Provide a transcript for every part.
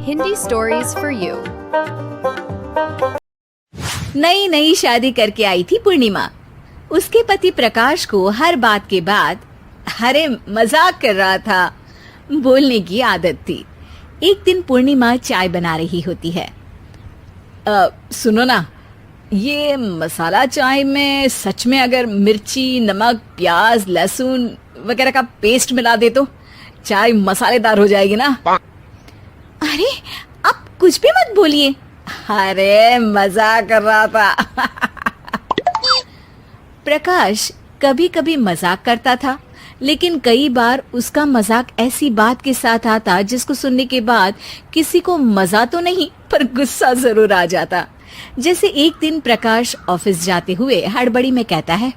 Hindi stories for you. नई नई शादी करके आई थी पूर्णिमा। उसके पति प्रकाश को हर बात के बाद अरे मजाक कर रहा था बोलने की आदत थी। एक दिन पूर्णिमा चाय बना रही होती है। सुनो ना, ये मसाला चाय में सच में अगर मिर्ची, नमक, प्याज, लहसुन वगैरह का पेस्ट मिला दे तो चाय मसालेदार हो जाएगी ना। अरे आप कुछ भी मत बोलिए। अरे मजाक कर रहा था। प्रकाश कभी कभी मजाक करता था, लेकिन कई बार उसका मजाक ऐसी बात के साथ आता जिसको सुनने के बाद किसी को मजा तो नहीं पर गुस्सा जरूर आ जाता। जैसे एक दिन प्रकाश ऑफिस जाते हुए हड़बड़ी में कहता है,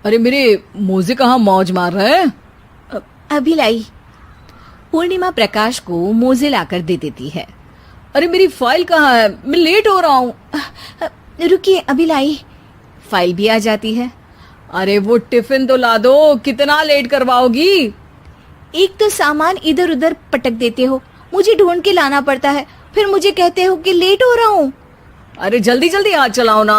अरे मेरे मोजे कहाँ मौज मार रहे हैं? अभी लाई। पूर्णिमा प्रकाश को मोजे लाकर दे देती है। अरे मेरी फाइल कहाँ है? मैं लेट हो रहा हूँ। रुकिए, अभी लाई। फाइल भी आ जाती है। अरे वो टिफिन तो ला दो, कितना लेट करवाओगी? एक तो सामान इधर उधर पटक देते हो, मुझे ढूंढ के लाना पड़ता है, फिर मुझे कहते हो कि लेट हो रहा हूँ। अरे जल्दी जल्दी हाथ चलाओ ना।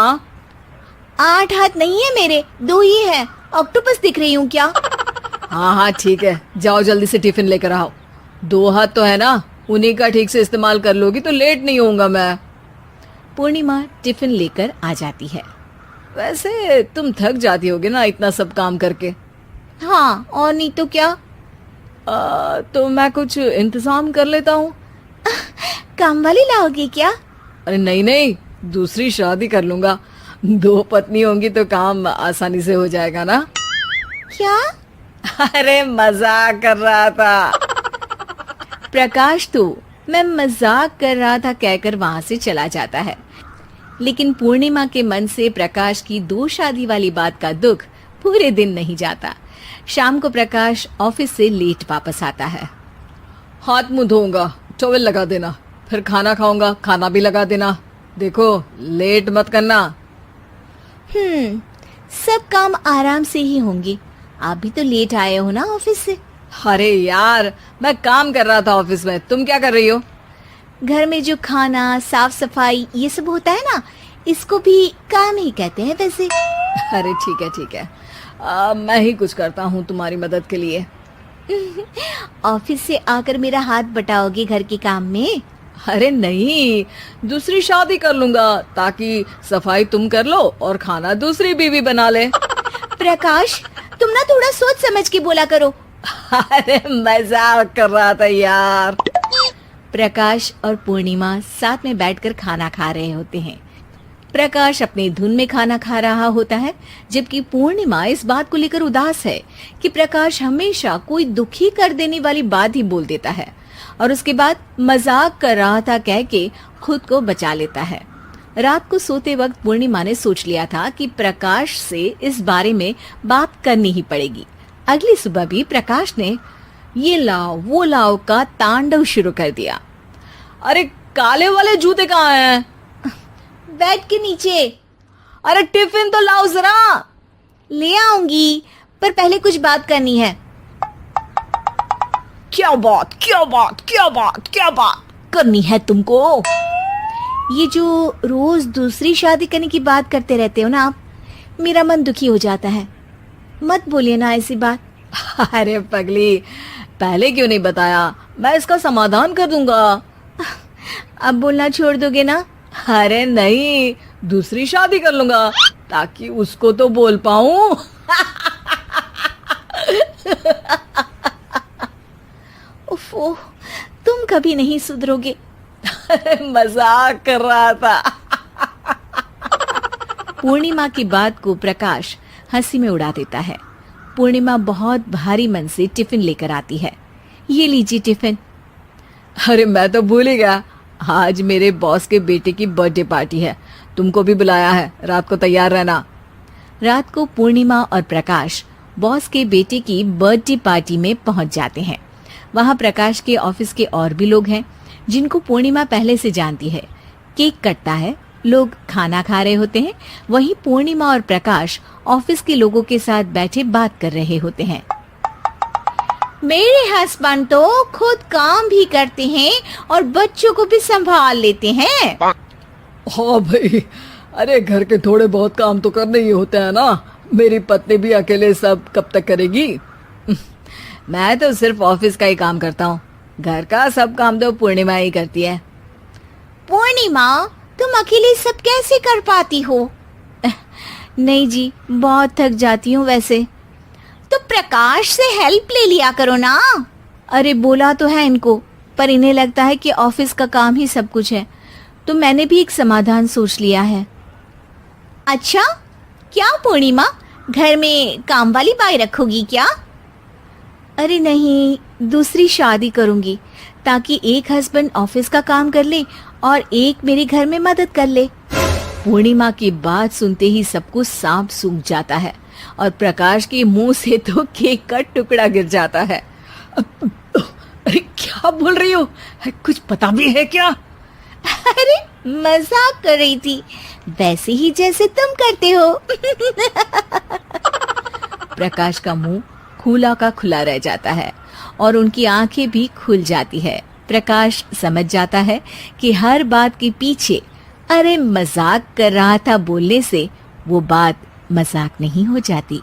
8 हाथ नहीं है मेरे, 2 ही है। ऑक्टोपस दिख रही हूँ क्या? हाँ हाँ ठीक है, जाओ जल्दी से टिफिन लेकर आओ। 2 हाथ तो है ना, उन्हीं का ठीक से इस्तेमाल कर लोगी तो लेट नहीं होऊंगा मैं। पूर्णिमा टिफिन लेकर आ जाती है। वैसे तुम थक जाती होगी ना इतना सब काम करके। हाँ, और नहीं तो क्या। तो मैं कुछ इंतजाम कर लेता हूँ। काम वाली लाओगे क्या? अरे नहीं नहीं, दूसरी शादी कर लूंगा। 2 पत्नी होंगी तो काम आसानी से हो जाएगा ना। क्या? अरे मजाक कर रहा था। प्रकाश तो मैं मजाक कर रहा था कहकर वहां से चला जाता है, लेकिन पूर्णिमा के मन से प्रकाश की 2 शादी वाली बात का दुख पूरे दिन नहीं जाता। शाम को प्रकाश ऑफिस से लेट वापस आता है। हाथ मुंह धोऊंगा, टॉवेल लगा देना, फिर खाना खाऊंगा, खाना भी लगा देना। देखो लेट मत करना। सब काम आराम से ही होंगे। आप भी तो लेट आए हो ना ऑफिस से। अरे यार, मैं काम कर रहा था ऑफिस में, तुम क्या कर रही हो? घर में जो खाना, साफ सफाई ये सब होता है ना, इसको भी काम ही कहते हैं वैसे। अरे ठीक है ठीक है, मैं ही कुछ करता हूँ तुम्हारी मदद के लिए। ऑफिस से आकर मेरा हाथ बटाओगे घर के काम में? अरे नहीं, दूसरी शादी कर लूंगा ताकि सफाई तुम कर लो और खाना दूसरी बीवी बना ले। प्रकाश, तुम ना थोड़ा सोच समझ के बोला करो। अरे मजाक कर रहा था यार। प्रकाश और पूर्णिमा साथ में बैठकर खाना खा रहे होते हैं। प्रकाश अपनी धुन में खाना खा रहा होता है, जबकि पूर्णिमा इस बात को लेकर उदास है कि प्रकाश हमेशा कोई दुखी कर देने वाली बात ही बोल देता है और उसके बाद मजाक कर रहा था कह के खुद को बचा लेता है। रात को सोते वक्त पूर्णिमा ने सोच लिया था कि प्रकाश से इस बारे में बात करनी ही पड़ेगी। अगली सुबह भी प्रकाश ने ये लाओ वो लाओ का तांडव शुरू कर दिया। अरे काले वाले जूते कहाँ हैं? बेड के नीचे। अरे टिफिन तो लाओ जरा। ले आऊंगी, पर पहले कुछ बात करनी है। क्या बात क्या बात क्या बात क्या बात करनी है तुमको? ये जो रोज दूसरी शादी करने की बात करते रहते हो ना आप, मेरा मन दुखी हो जाता है। मत बोलिए ना ऐसी बात। अरे पगली, पहले क्यों नहीं बताया? मैं इसका समाधान कर दूंगा। अब बोलना छोड़ दोगे ना? अरे नहीं, दूसरी शादी कर लूंगा ताकि उसको तो बोल पाऊं। उफ़, तुम कभी नहीं सुधरोगे। मजाक कर रहा था। पूर्णिमा की बात को प्रकाश हंसी में उड़ा देता है। पूर्णिमा बहुत भारी मन से टिफिन लेकर आती है। ये लीजिए टिफिन। अरे मैं तो भूल ही गया, आज मेरे बॉस के बेटे की बर्थडे पार्टी है, तुमको भी बुलाया है, रात को तैयार रहना। रात को पूर्णिमा और प्रकाश बॉस के बेटे की बर्थडे पार्टी में पहुंच जाते हैं। वहां प्रकाश के ऑफिस के और भी लोग हैं जिनको पूर्णिमा पहले से जानती है। केक कटता है, लोग खाना खा रहे होते हैं। वहीं पूर्णिमा और प्रकाश ऑफिस के लोगों के साथ बैठे बात कर रहे होते हैं। मेरे हस्बैंड तो खुद काम भी करते हैं और बच्चों को भी संभाल लेते हैं। हाँ भाई, अरे घर के थोड़े बहुत काम तो करने ही होते हैं ना। मेरी पत्नी भी अकेले सब कब तक करेगी? मैं तो सिर्फ ऑफिस का ही काम करता हूँ, घर का सब काम तो पूर्णिमा ही करती है। पूर्णिमा, तुम अकेले सब कैसे कर पाती हो? नहीं जी, बहुत थक जाती हूँ वैसे। तो प्रकाश से हेल्प ले लिया करो ना। अरे बोला तो है इनको, पर इन्हें लगता है कि ऑफिस का काम ही सब कुछ है, तो मैंने भी एक समाधान सोच लिया है। अच्छा, क्या पूर्णिमा, घर में काम वाली बाई रखोगी क्या? अरे नहीं, दूसरी शादी करूंगी ताकि एक हस्बैंड ऑफिस का काम कर ले और एक मेरे घर में मदद कर ले। पूर्णिमा की बात सुनते ही सब कुछ सांप सूख जाता है और प्रकाश के मुंह से तो केक का टुकड़ा गिर जाता है। अरे क्या बोल रही हो? कुछ पता भी है क्या? अरे मजाक कर रही थी, वैसे ही जैसे तुम करते हो। प्रकाश का मुंह खुला का खुला रह जाता है और उनकी आंखें भी खुल जाती है। प्रकाश समझ जाता है कि हर बात के पीछे अरे मजाक कर रहा था बोलने से वो बात मजाक नहीं हो जाती।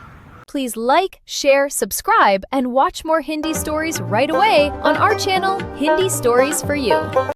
Please like, share, subscribe, and watch more Hindi stories right away on our channel, Hindi Stories for You.